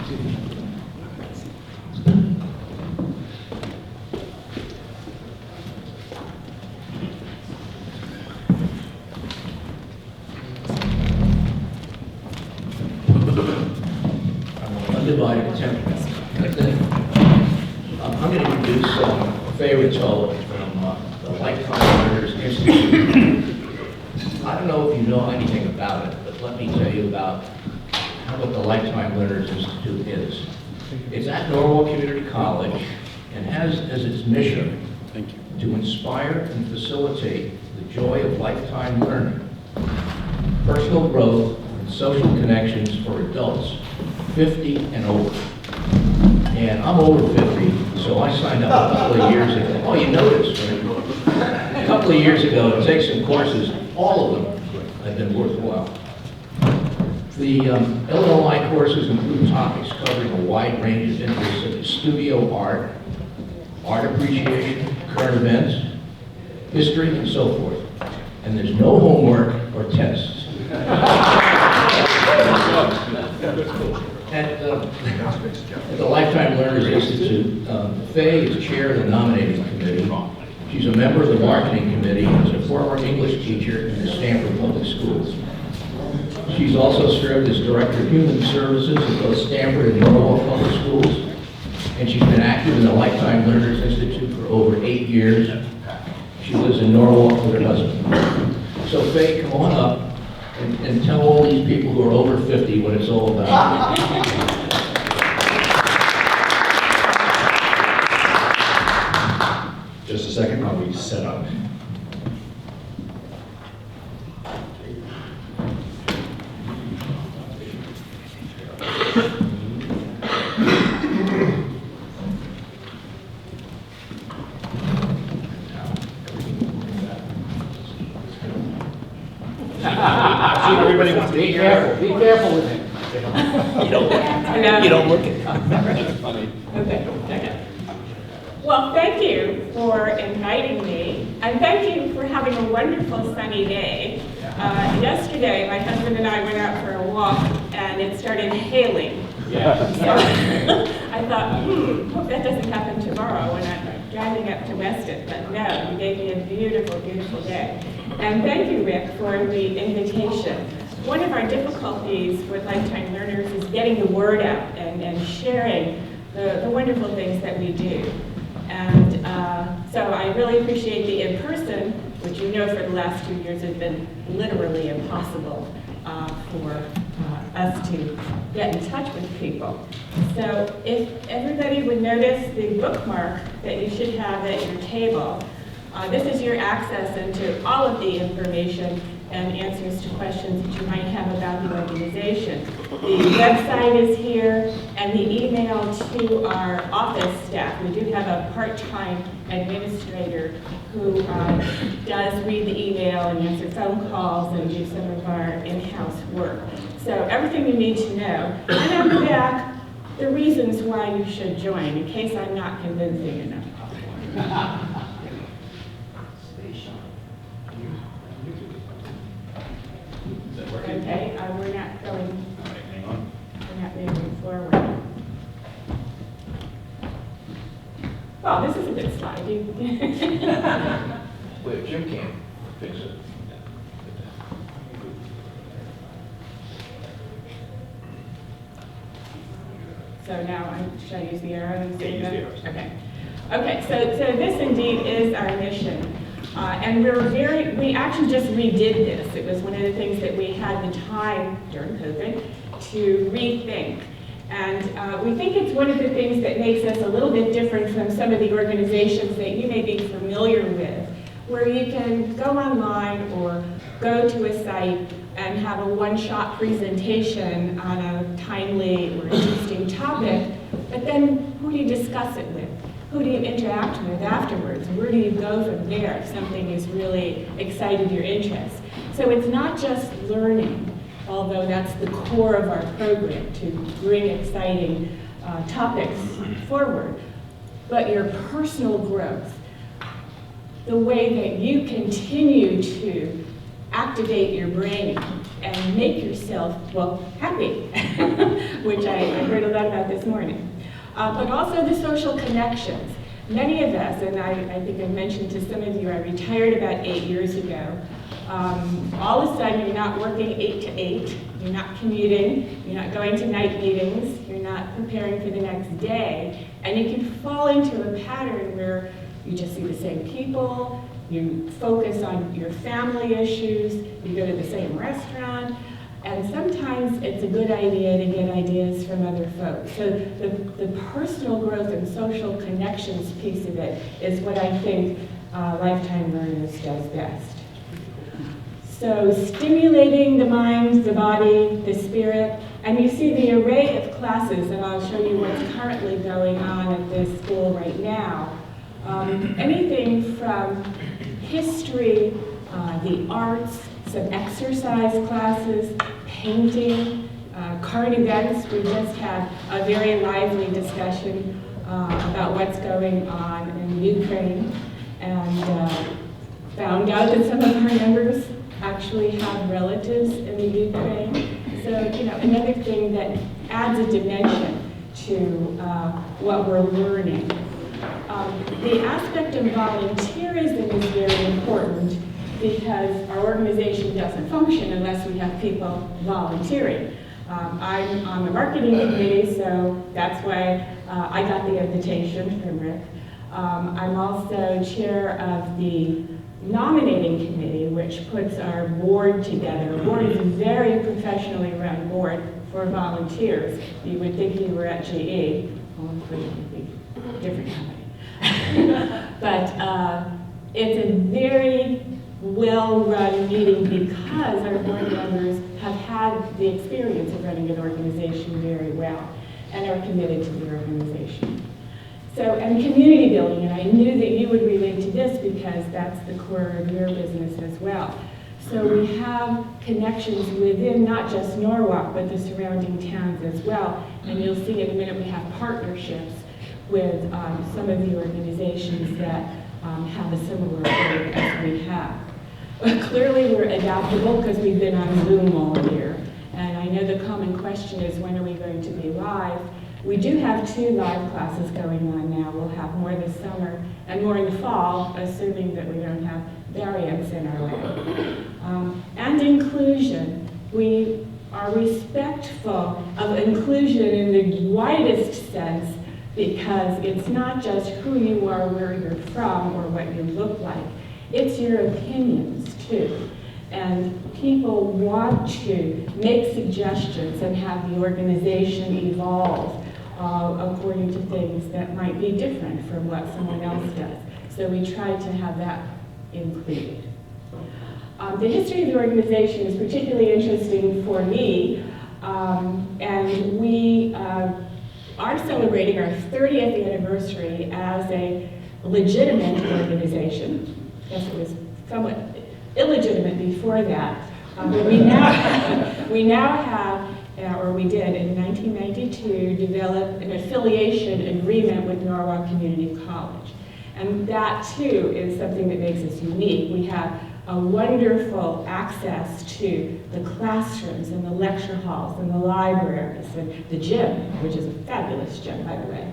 Undivided attention. I'm going to introduce Fay Ruotolo from the Lifetime Learners Institute. I don't know if you know anything about it, but let me tell you about what the Lifetime Learners Institute is. It's at Norwalk Community College and has as its mission to inspire and facilitate the joy of lifetime learning, personal growth, and social connections for adults 50 and over. And I'm over 50, so I signed up a couple of years ago. Oh, you noticed, right? A couple of years ago to take some courses. All of them have been worthwhile. The LLI courses include topics covering a wide range of interests such as studio art, art appreciation, current events, history, and so forth. And there's no homework or tests. At the Lifetime Learners Institute, Fay is chair of the nominating committee. She's a member of the marketing committee and is a former English teacher in the Stanford Public Schools. She's also served as director of human services at both Stanford and Norwalk Public Schools. And she's been active in the Lifetime Learners Institute for over 8 years. She lives in Norwalk with her husband. So Fay, come on up and tell all these people who are over 50 what it's all about. Just a second while we set up. Everybody wants to be careful. Be careful with him. You don't look it. Okay. Well, thank you for inviting me, and thank you for having a wonderful sunny day. Yesterday, my husband and I went out for a walk, and it started hailing. Yeah. So I thought, hope that doesn't happen tomorrow when I'm driving up to Weston. But no, you gave me a beautiful, beautiful day. And thank you, Rick, for the invitation. One of our difficulties with Lifetime Learners is getting the word out and sharing the wonderful things that we do. And so I really appreciate the in-person, which you know for the last 2 years has been literally impossible for us to get in touch with people. So if everybody would notice the bookmark that you should have at your table, this is your access into all of the information and answers to questions that you might have about the organization. The website is here, and the email to our office staff. We do have a part-time administrator who does read the email and answer phone calls and do some of our in-house work. So everything you need to know. And on the back, the reasons why you should join, in case I'm not convincing enough. Okay, we're not going, we're not moving forward. Well, this is a good slide. Wait, Jim can't fix it. So now, should I use the arrows? Yeah, use the arrows. Okay. Okay, so this indeed is our mission. And we actually just redid this. It was one of the things that we had the time during COVID to rethink. And we think it's one of the things that makes us a little bit different from some of the organizations that you may be familiar with, where you can go online or go to a site and have a one-shot presentation on a timely or interesting topic, but then who do you discuss it with? Who do you interact with afterwards? Where do you go from there if something is really excited your interest? So it's not just learning, although that's the core of our program, to bring exciting topics forward, but your personal growth, the way that you continue to activate your brain and make yourself, well, happy, which I heard a lot about this morning. But also the social connections. Many of us, and I think I mentioned to some of you, I retired about 8 years ago. All of a sudden, you're not working 8 to 8, you're not commuting, you're not going to night meetings, you're not preparing for the next day, and you can fall into a pattern where you just see the same people, you focus on your family issues, you go to the same restaurant, and sometimes it's a good idea to get ideas from other folks. So the personal growth and social connections piece of it is what I think Lifetime Learners does best. So stimulating the mind, the body, the spirit, and you see the array of classes, and I'll show you what's currently going on at this school right now. Anything from history, the arts, some exercise classes, painting, current events. We just had a very lively discussion about what's going on in Ukraine, and found out that some of our members actually have relatives in the Ukraine. So, another thing that adds a dimension to what we're learning. The aspect of volunteerism is very important because our organization doesn't function unless we have people volunteering. I'm on the marketing committee, so that's why I got the invitation from Rick. I'm also chair of the nominating committee, which puts our board together. The board is a very professionally run board for volunteers. You would think you were at GE, only it would be a different company. But it's a very well-run meeting because our board members have had the experience of running an organization very well and are committed to the organization. So, and community building, and I knew that you would relate to this because that's the core of your business as well. So we have connections within not just Norwalk, but the surrounding towns as well. And you'll see in a minute we have partnerships with some of the organizations that have a similar work as we have. But clearly we're adaptable because we've been on Zoom all year. And I know the common question is, when are we going to be live? We do have 2 live classes going on now. We'll have more this summer and more in the fall, assuming that we don't have variants in our way. And inclusion. We are respectful of inclusion in the widest sense because it's not just who you are, where you're from, or what you look like. It's your opinions, too. And people want to make suggestions and have the organization evolve according to things that might be different from what someone else does. So we try to have that included. The history of the organization is particularly interesting for me, and we are celebrating our 30th anniversary as a legitimate organization. Yes, it was somewhat illegitimate before that, but we now have, or we did in 1992, develop an affiliation agreement with Norwalk Community College. And that too is something that makes us unique. We have a wonderful access to the classrooms and the lecture halls and the libraries and the gym, which is a fabulous gym, by the way.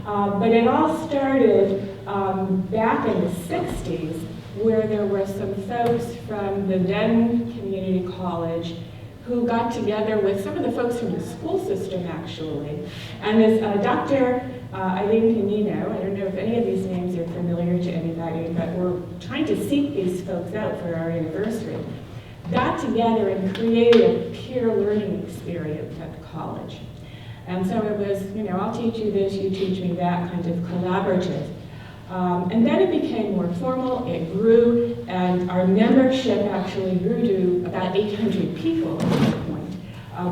But it all started back in the 60s, where there were some folks from the then community college who got together with some of the folks from the school system, actually. And this Dr. Eileen Canino, I don't know if any of these names are familiar to anybody, but we're trying to seek these folks out for our anniversary, got together and created a peer learning experience at the college. And so it was, I'll teach you this, you teach me that, kind of collaborative. And then it became more formal, it grew, and our membership actually grew to about 800 people at this point.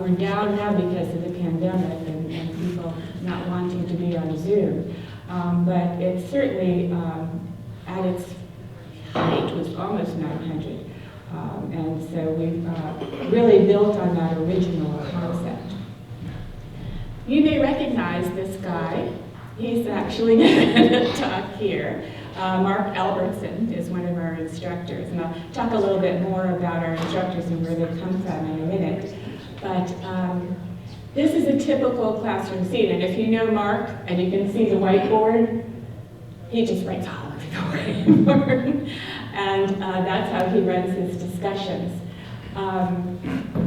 We're down now because of the pandemic and people not wanting to be on Zoom. But it certainly, at its height, was almost 900. And so we've really built on that original concept. You may recognize this guy. He's actually going to talk here. Mark Albertson is one of our instructors, and I'll talk a little bit more about our instructors and where they come from in a minute. But this is a typical classroom scene, and if you know Mark, and you can see the whiteboard, he just writes all over the whiteboard. And that's how he runs his discussions.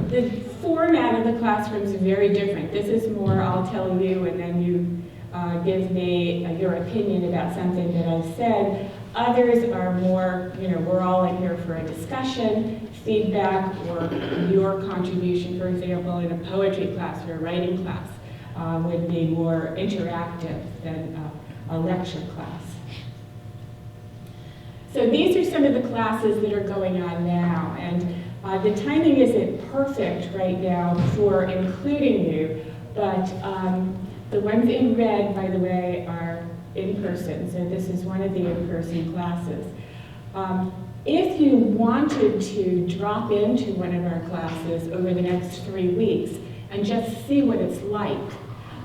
The format of the classroom is very different. This is more, I'll tell you, and then you give me your opinion about something that I've said. Others are more, we're all in here for a discussion, feedback, or your contribution, for example, in a poetry class or a writing class would be more interactive than a lecture class. So these are some of the classes that are going on now, and the timing isn't perfect right now for including you, but the ones in red, by the way, are in person, so this is one of the in-person classes. If you wanted to drop into one of our classes over the next 3 weeks and just see what it's like,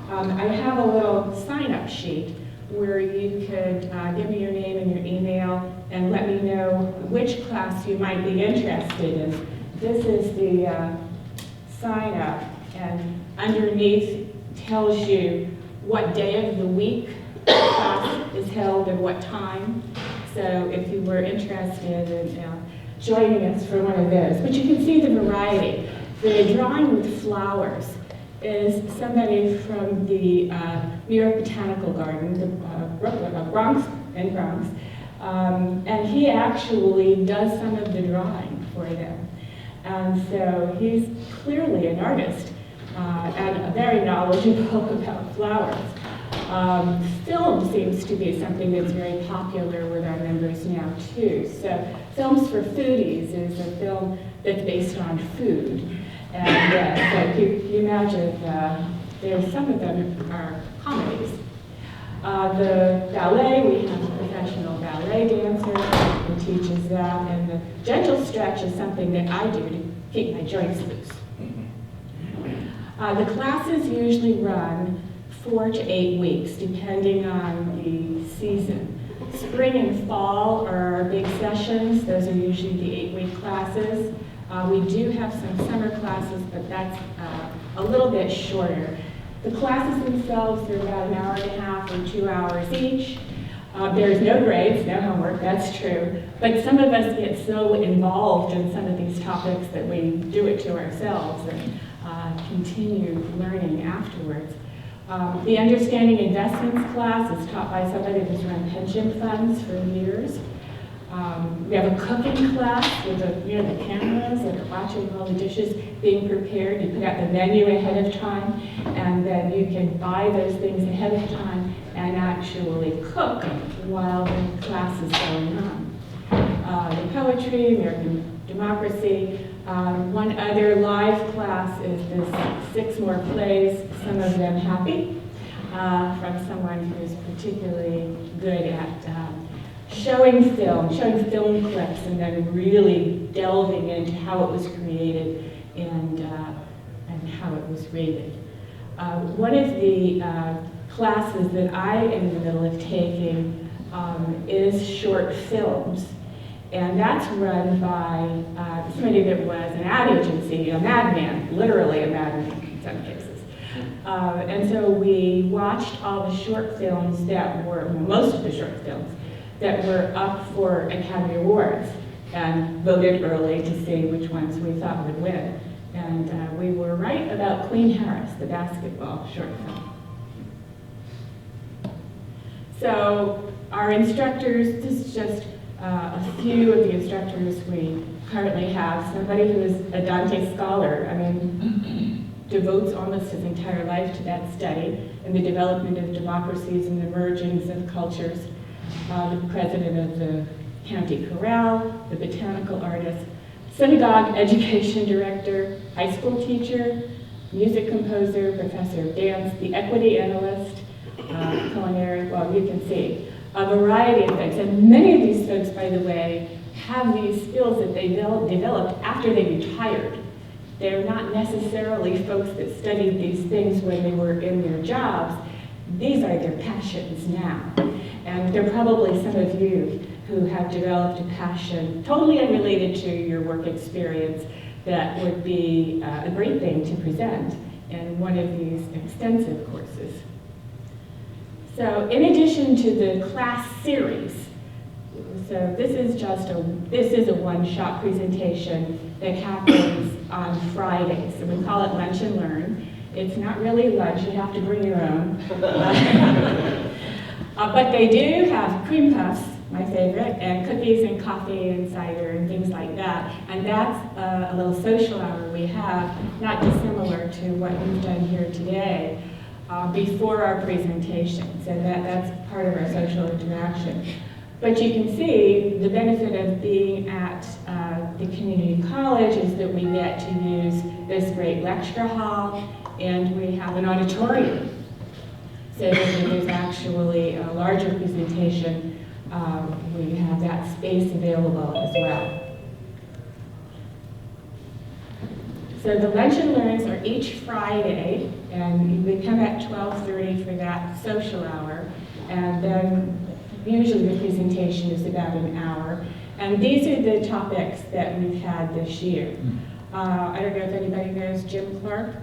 I have a little sign-up sheet where you could give me your name and your email and let me know which class you might be interested in. This is the sign-up, and underneath tells you what day of the week the class is held and what time. So if you were interested in joining us for one of those. But you can see the variety. The drawing with flowers is somebody from the New York Botanical Garden, the Bronx, and he actually does some of the drawing for them. And so he's clearly an artist and very knowledgeable about flowers. Film seems to be something that's very popular with our members now too. So Films for Foodies is a film that's based on food. And so you imagine there's some of them are comedies. The ballet, we have a professional ballet dancer who teaches that, and the gentle stretch is something that I do to keep my joints loose. The classes usually run 4 to 8 weeks, depending on the season. Spring and fall are our big sessions. Those are usually the 8-week classes. We do have some summer classes, but that's a little bit shorter. The classes themselves are about an hour and a half or 2 hours each. There's no grades, no homework, that's true. But some of us get so involved in some of these topics that we do it to ourselves and continue learning afterwards. The Understanding Investments class is taught by somebody who's run pension funds for years. We have a cooking class with the cameras that are watching all the dishes being prepared. You put out the menu ahead of time, and then you can buy those things ahead of time and actually cook while the class is going on. The poetry, American democracy. One other live class is this 6 more plays, some of them happy, from someone who's particularly good at showing film clips, and then really delving into how it was created and how it was rated. One of the classes that I am in the middle of taking is short films. And that's run by somebody that was an ad agency, a madman, literally a madman in some cases. And so we watched all the short films that were, most of the short films, that were up for Academy Awards, and voted early to see which ones we thought would win. And we were right about Queen Harris, the basketball short film. So our instructors, this is just a few of the instructors we currently have. Somebody who is a Dante scholar, devotes almost his entire life to that study and the development of democracies and the emergence of cultures. The president of the county chorale, the botanical artist, synagogue education director, high school teacher, music composer, professor of dance, the equity analyst, culinary, well, you can see a variety of things. And many of these folks, by the way, have these skills that they developed after they retired. They're not necessarily folks that studied these things when they were in their jobs. these are their passions now. And there are probably some of you who have developed a passion totally unrelated to your work experience that would be a great thing to present in one of these extensive courses. So in addition to the class series, so this is a one-shot presentation that happens on Fridays. So we call it Lunch and Learn. It's not really lunch, you have to bring your own. But they do have cream puffs, my favorite, and cookies and coffee and cider and things like that. And that's a little social hour we have, not dissimilar to what we've done here today, before our presentation. So that's part of our social interaction. But you can see the benefit of being at the community college is that we get to use this great lecture hall, and we have an auditorium. So that there's actually a larger presentation, we have that space available as well. So the Lunch and Learns are each Friday, and we come at 12:30 for that social hour, and then usually the presentation is about an hour. And these are the topics that we've had this year. I don't know if anybody knows Jim Clark.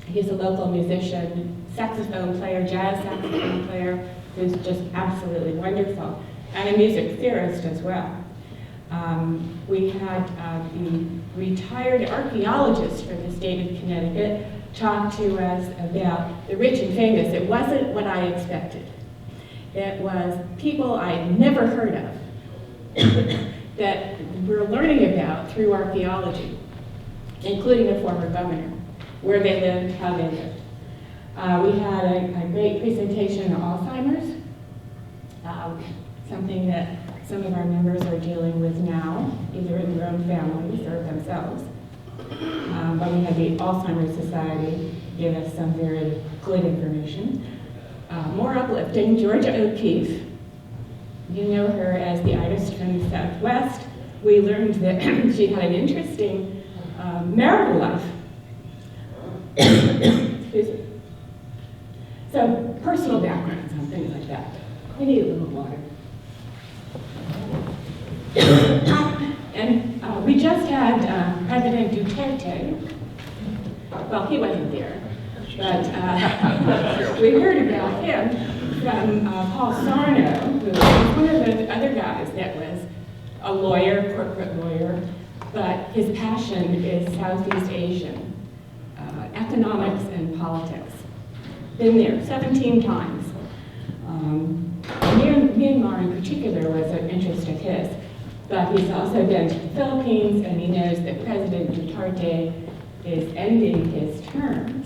He's a local musician, saxophone player, jazz saxophone player, who's just absolutely wonderful, and a music theorist as well. We had the retired archaeologist from the state of Connecticut talk to us about the rich and famous. It wasn't what I expected. It was people I'd never heard of that we're learning about through archaeology, including a former governor, where they lived, how they lived. We had a great presentation on Alzheimer's, something that some of our members are dealing with now, either in their own families or themselves. But we had the Alzheimer's Society give us some very good information. More uplifting, Georgia O'Keeffe. You know her as the artist from the Southwest. We learned that she had an interesting marital life. Excuse me. So, personal backgrounds on things like that. I need a little water. And we just had President Duterte. Well, he wasn't there, but we heard about him from Paul Sarno, who was one of the other guys that was a lawyer, corporate lawyer, but his passion is Southeast Asian, economics and politics. Been there 17 times. Myanmar in particular was an interest of his, but he's also been to the Philippines, and he knows that President Duterte is ending his term.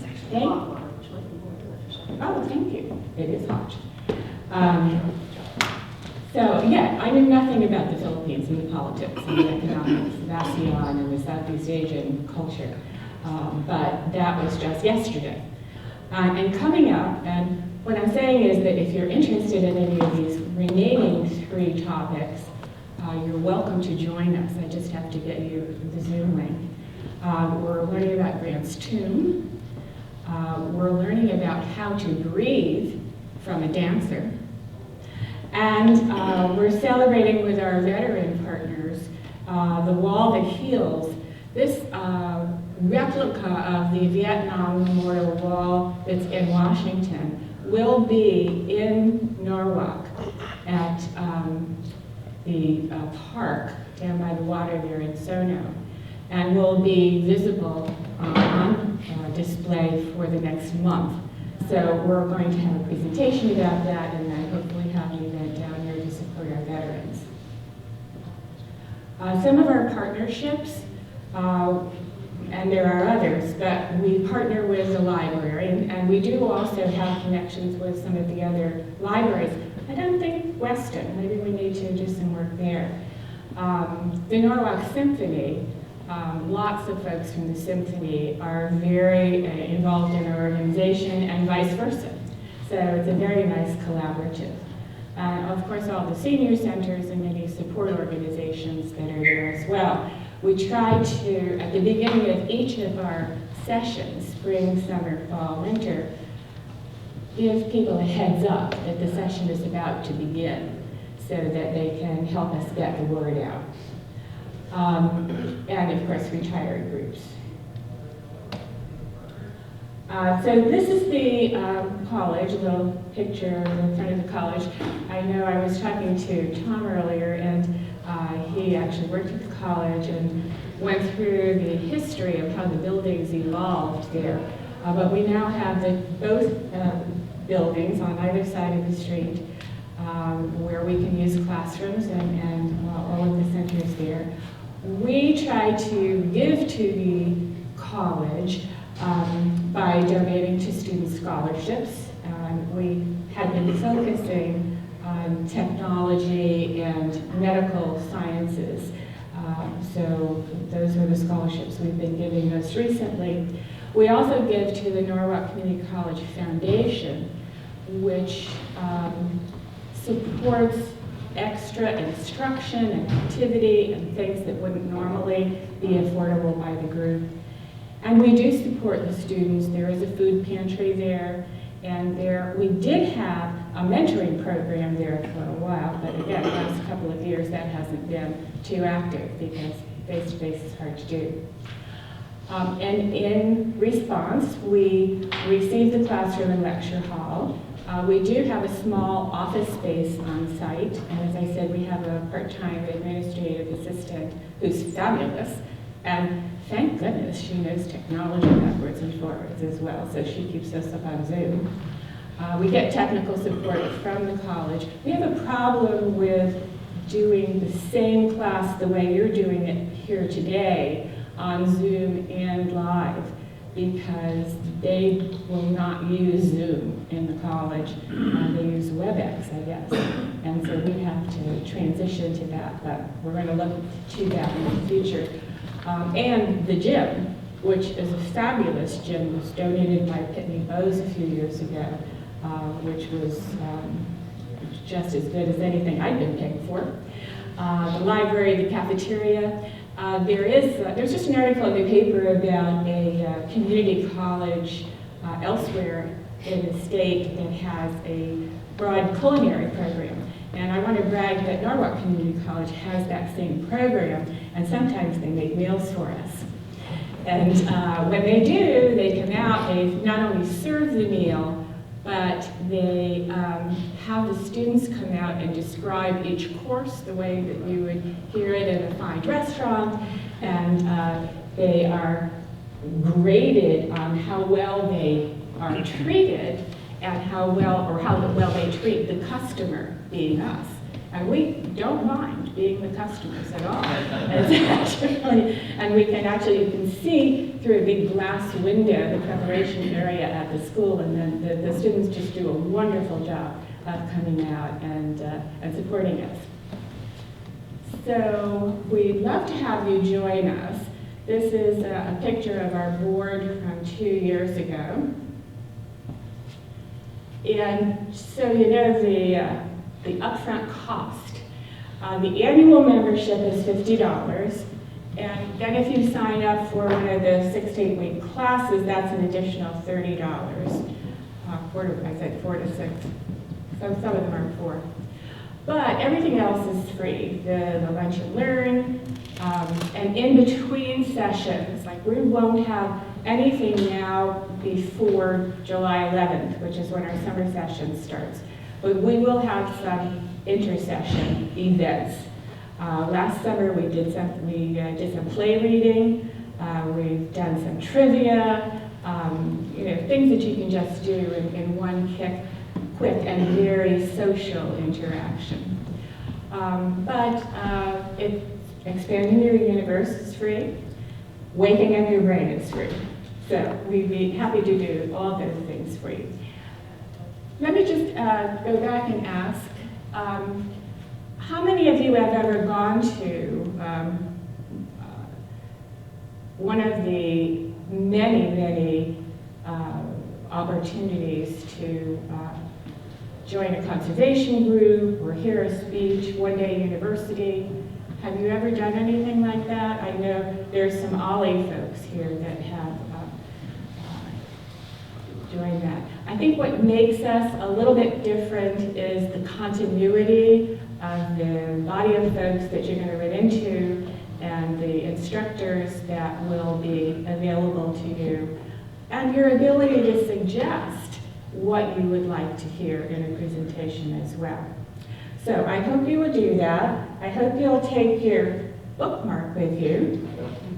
Oh, thank you. It is hot. So, yeah, I knew nothing about the Philippines and the politics and the economics of ASEAN and the Southeast Asian culture, but that was just yesterday. And coming up, and what I'm saying is that if you're interested in any of these remaining 3 topics, you're welcome to join us. I just have to get you the Zoom link. We're learning about Grant's tomb. We're learning about how to breathe from a dancer. And we're celebrating with our veteran partners the Wall That Heals. This replica of the Vietnam Memorial Wall that's in Washington will be in Norwalk at the park down by the water there in Sono, and will be visible on display for the next month. So we're going to have a presentation about that, and then hopefully have an event down here to support our veterans. Some of our partnerships, and there are others, but we partner with the library, and we do also have connections with some of the other libraries. I don't think Weston, maybe we need to do some work there. The Norwalk Symphony, lots of folks from the Symphony are very involved in our organization, and vice versa. So it's a very nice collaborative. Of course, all the senior centers and many support organizations that are there as well. We try to, at the beginning of each of our sessions, spring, summer, fall, winter, give people a heads up that the session is about to begin so that they can help us get the word out. And of course, retired groups. So this is the college, a little picture in front of the college. I know I was talking to Tom earlier, and he actually worked at the college and went through the history of how the buildings evolved there. But we now have both buildings on either side of the street where we can use classrooms and all of the centers there. We try to give to the college by donating to student scholarships. We had been focusing on technology and medical sciences. So those are the scholarships we've been giving most recently. We also give to the Norwalk Community College Foundation, which supports extra instruction and activity and things that wouldn't normally be affordable by the group. And we do support the students. There is a food pantry there, and we did have a mentoring program there for a while, but again, the last couple of years that hasn't been too active because face-to-face is hard to do. And in response, we received the classroom and lecture hall. We do have a small office space on site, and as I said, we have a part-time administrative assistant who's fabulous, and thank goodness she knows technology backwards and forwards as well, so she keeps us up on Zoom. We get technical support from the college. We have a problem with doing the same class the way you're doing it here today on Zoom and live, because they will not use Zoom in the college. They use WebEx, I guess. And so we have to transition to that, but we're going to look to that in the future. And the gym, which is a fabulous gym, was donated by Pitney Bowes a few years ago, which was just as good as anything I'd been paying for. The library, the cafeteria. There's just an article in the paper about a community college elsewhere in the state that has a broad culinary program. And I want to brag that Norwalk Community College has that same program, and sometimes they make meals for us. And when they do, they come out, they not only serve the meal, but they have the students come out and describe each course the way that you would hear it in a fine restaurant, and they are graded on how well they are treated and how well they treat the customer, being us. And we don't mind being the customers at all. And we can actually, you can see through a big glass window the preparation area at the school, and then the students just do a wonderful job of coming out and supporting us. So we'd love to have you join us. This is a picture of our board from 2 years ago. And so you know the upfront cost. The annual membership is $50, and then if you sign up for one of the 6 to 8 week classes, that's an additional $30. I said 4 to 6. Some of them are 4. But everything else is free. The lunch and learn, and in between sessions, like we won't have anything now before July 11th, which is when our summer session starts. But we will have some intersession events. Last summer we did some play reading. We've done some trivia. Things that you can just do in one quick and very social interaction. But expanding your universe is free. Waking up your brain is free. So we'd be happy to do all those things for you. Let me just go back and ask, how many of you have ever gone to one of the many opportunities to join a conservation group or hear a speech, one-day university? Have you ever done anything like that? I know there's some OLLI folks here that have joined that. I think what makes us a little bit different is the continuity of the body of folks that you're going to run into and the instructors that will be available to you, and your ability to suggest what you would like to hear in a presentation as well. So I hope you will do that. I hope you'll take your bookmark with you.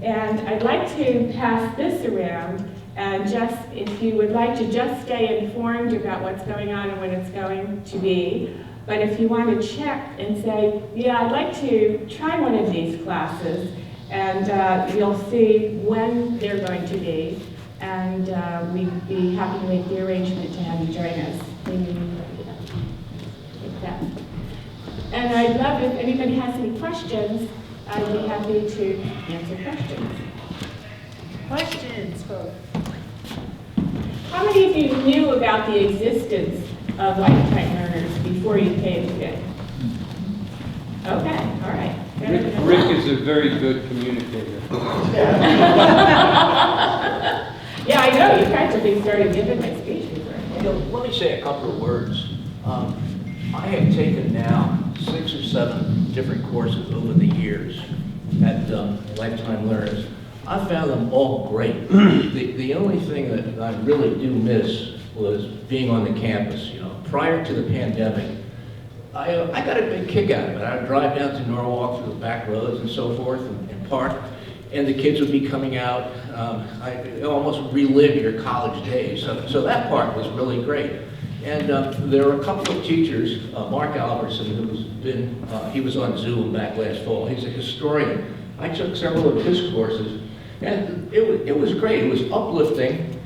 And I'd like to pass this around, and just, if you would like to just stay informed about what's going on and when it's going to be, but if you want to check and say, yeah, I'd like to try one of these classes, and you'll see when they're going to be, and we'd be happy to make the arrangement to have you join us. Like that. And I'd love if anybody has any questions, I'd be happy to answer questions. Questions, folks? How many of you knew about the existence of lifetime learners before you came today? Okay, all right. Rick is a very good communicator. Yeah, I know, you practically started giving my speech before. You know, let me say a couple of words. I have taken now 6 or 7 different courses over the years at Lifetime Learners. I found them all great. The only thing that I really do miss was being on the campus. You know, prior to the pandemic, I got a big kick out of it. I would drive down to Norwalk through the back roads and so forth and park, and the kids would be coming out. I almost relive your college days. So that part was really great. And there were a couple of teachers, Mark Albertson, who's been, he was on Zoom back last fall. He's a historian. I took several of his courses, and it was great. It was uplifting.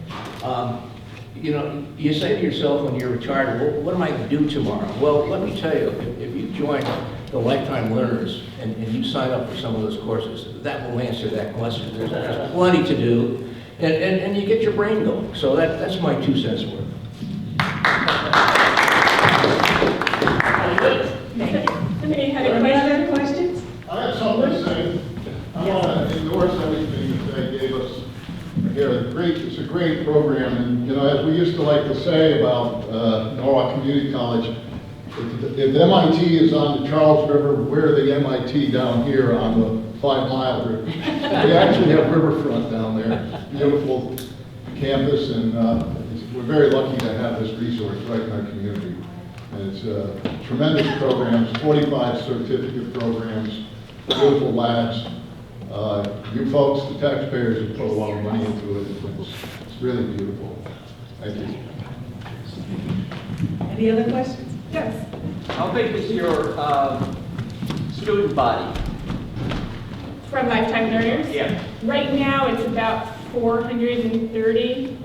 You know, you say to yourself when you're retired, well, what am I going to do tomorrow? Well, let me tell you, if you join the Lifetime Learners and you sign up for some of those courses, that will answer that question. There's plenty to do, and you get your brain going. So that's my 2 cents worth. Somebody had a Any question? other questions? I have something to say. I want to endorse everything that they gave us here. It's a great program, and you know, as we used to like to say about Norwalk Community College, if MIT is on the Charles River, we're the MIT down here on the 5 Mile River. We actually have riverfront down there, beautiful campus, and we're very lucky to have this resource right in our community. And it's tremendous programs, 45 certificate programs, beautiful labs. You folks, the taxpayers, have put a lot of money into it. It's really beautiful. Thank you. Any other questions? Yes. How big is your student body? From Lifetime Learners? Yeah. Right now, it's about 430.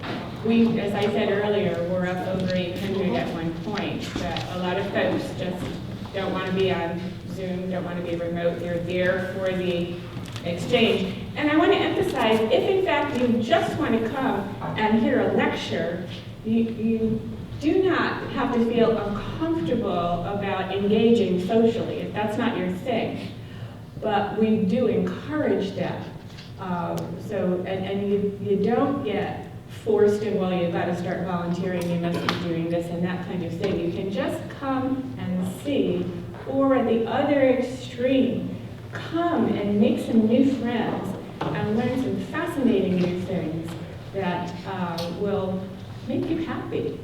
We, as I said earlier, we're up over 800 at one point, but a lot of folks just don't want to be on Zoom, don't want to be remote. They're there for the exchange. And I want to emphasize, if in fact you just want to come and hear a lecture, you do not have to feel uncomfortable about engaging socially, if that's not your thing. But we do encourage that. And you don't get forced in, well, you've got to start volunteering, you must be doing this and that kind of thing. You can just come and see, or at the other extreme, come and make some new friends and learn some fascinating new things that will make you happy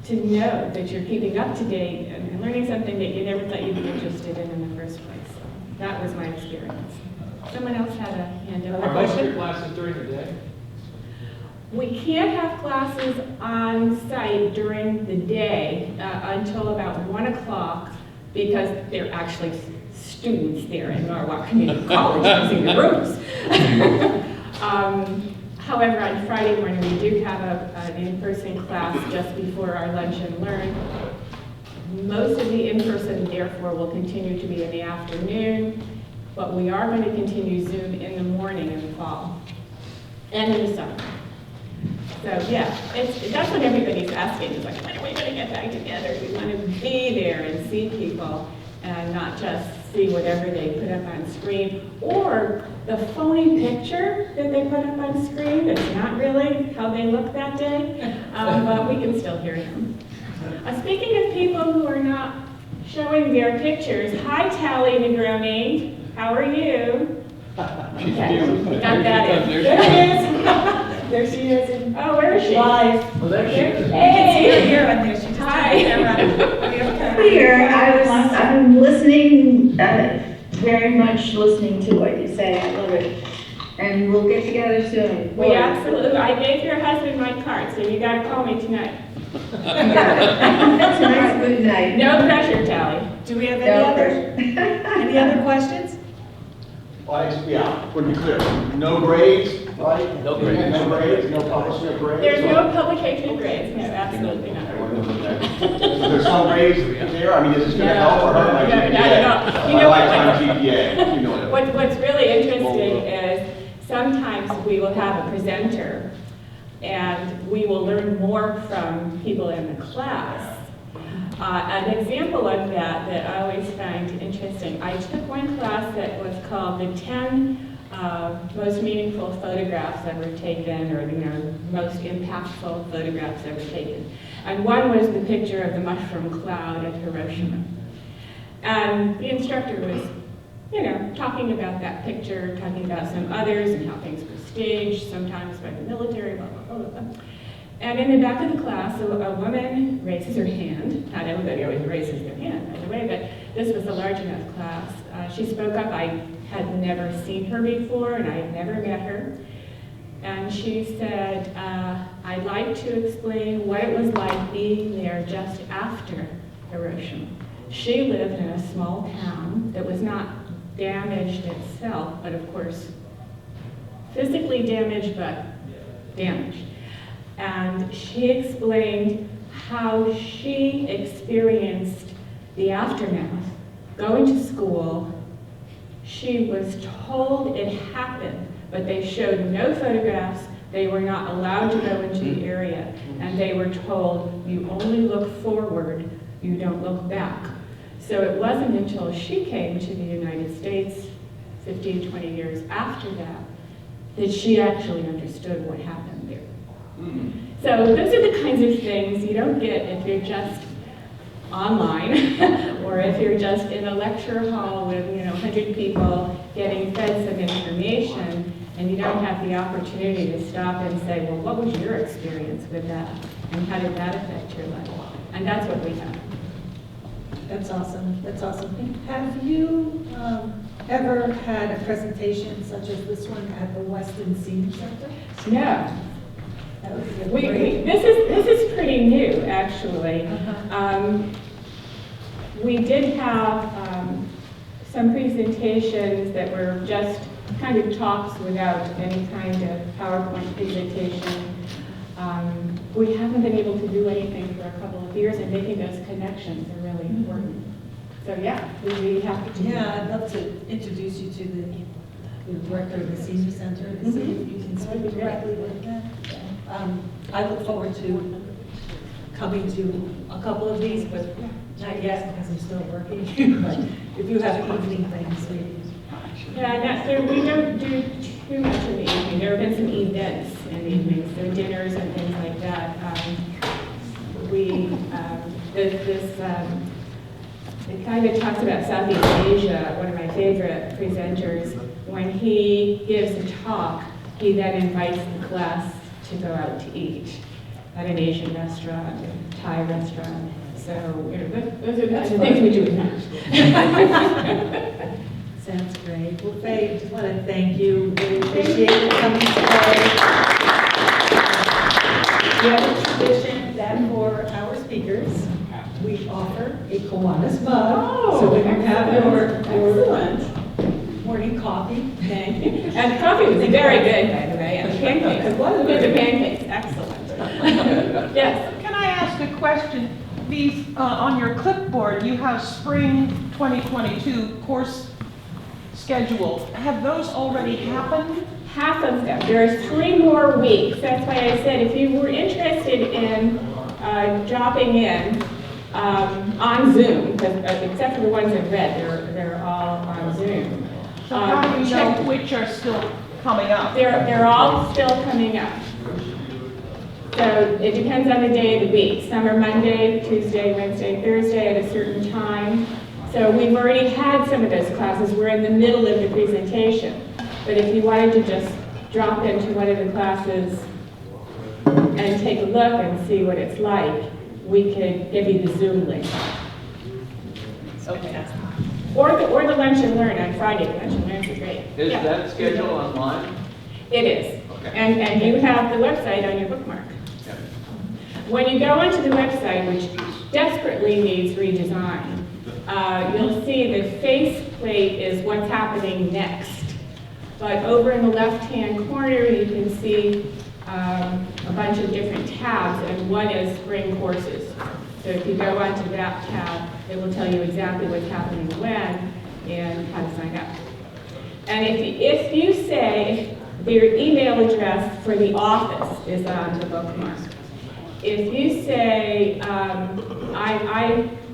to know that you're keeping up to date and learning something that you never thought you'd be interested in the first place. So that was my experience. Someone else had a hand up. Are most of your classes during the day? We can't have classes on site during the day until about 1 o'clock because there are actually students there in Norwalk Community College using the rooms. However, on Friday morning, we do have an in-person class just before our lunch and learn. Most of the in-person, therefore, will continue to be in the afternoon, but we are going to continue Zoom in the morning in the fall and in the summer. So yeah, that's what everybody's asking. It's like, when are we going to get back together? We want to be there and see people. and not just see whatever they put up on screen, or the phony picture that they put up on screen that's not really how they look that day, but we can still hear them. Speaking of people who are not showing their pictures, hi Tally Negroni, how are you? Okay, got that in. There she is. There she is. Oh, where is she? Live. Well, there she is. Hey! Here and there, she just Hi. Here, I'm listening, very much listening to what you say. I love it. And we'll get together soon. We absolutely, I gave your husband my card, so you gotta call me tonight. That's a nice good night. No pressure, Tally. Do we have No any other questions? Yeah, to be clear, no grades, right? No grades. No grades, no publishing of grades? There's no publication of grades, no, absolutely not. So there's some grades there, I mean, is this gonna help or hurt my No, GPA? not at all. You My know lifetime GPA, you know that. What's really interesting is sometimes we will have a presenter and we will learn more from people in the class. An example of that I always find interesting, I took one class that was called the 10 most meaningful photographs ever taken, or most impactful photographs ever taken. And one was the picture of the mushroom cloud at Hiroshima. And the instructor was, talking about that picture, talking about some others and how things were staged, sometimes by the military, blah, blah, blah, blah. And in the back of the class, a woman raises her hand. Not everybody always raises their hand, by the way, but this was a large enough class. She spoke up. I had never seen her before, and I had never met her. And she said, I'd like to explain what it was like being there just after Hiroshima. She lived in a small town that was not damaged itself, but of course, physically damaged, but damaged. And she explained how she experienced the aftermath. Going to school, she was told it happened, but they showed no photographs. They were not allowed to go into the area. And they were told, you only look forward, you don't look back. So it wasn't until she came to the United States 15, 20 years after that she actually understood what happened there. So those are the kinds of things you don't get if you're just online or if you're just in a lecture hall with 100 people getting fed some information, and you don't have the opportunity to stop and say, well, what was your experience with that, and how did that affect your life? And that's what we have. That's awesome. That's awesome. Have you ever had a presentation such as this one at the Weston Senior Center? No. That would be great. This is pretty new, actually. We did have some presentations that were just kind of talks without any kind of PowerPoint presentation. We haven't been able to do anything for a couple of years, and making those connections are really important. So yeah, we have to do Yeah, I'd love to introduce you to the director of the Senior Center to see if you can speak directly with them. I look forward to coming to a couple of these, but not yet because I'm still working. But if you have evening things, maybe. Yeah, we don't do too much in the evening. There have been some events in the evenings, so dinners and things like that. It kind of talks about Southeast Asia. One of my favorite presenters, when he gives a talk, he then invites the class to go out to eat at an Asian restaurant, a Thai restaurant. So those are the kinds of things we do at night. Sounds great. Well, Fay, I just want to thank you. Really appreciate you coming today. We have a tradition that for our speakers, we offer a Kiwanis mug. So we can have your morning coffee. Thank you. And coffee was very good, by the way, and the pancakes. It was The good. pancakes, excellent. Yes. Can I ask a question? These, on your clipboard, you have spring 2022 course schedule. Have those already happened? Half of them. There's 3 more weeks. That's why I said if you were interested in dropping in, on Zoom, except for the ones in red, they're all on Zoom. So how do you Check- know which are still coming up? They're all still coming up. So it depends on the day of the week. Some are Monday, Tuesday, Wednesday, Thursday at a certain time. So we've already had some of those classes. We're in the middle of the presentation. But if you wanted to just drop into one of the classes and take a look and see what it's like, we could give you the Zoom link. Okay. Or the Lunch and Learn on Friday. The Lunch and Learn is great. Is Yeah. that scheduled online? It is. Okay. And you have the website on your bookmark. Yeah. When you go onto the website, which desperately needs redesign, you'll see the faceplate is what's happening next. But over in the left-hand corner, you can see a bunch of different tabs, and one is spring courses. So if you go onto that tab, it will tell you exactly what's happening when and how to sign up. And if you say their email address for the office is on the bookmark. If you say,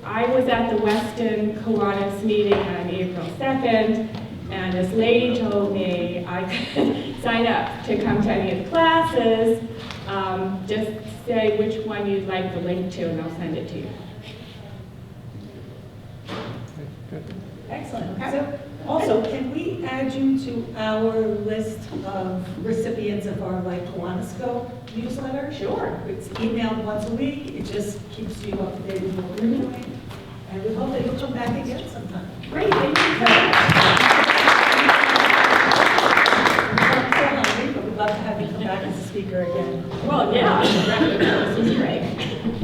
I was at the Weston Kiwanis meeting on April 2nd, and this lady told me I could sign up to come to any of the classes, just say which one you'd like the link to, and I'll send it to you. Excellent. So also, can we add you to our list of recipients of our Kiwanis newsletter? Sure. It's emailed once a week. It just keeps you up to date with what we're doing. And we hope that you'll come back again sometime. Great, thank you so much. We'd love to have you come back as a speaker again. Well, yeah, this is great.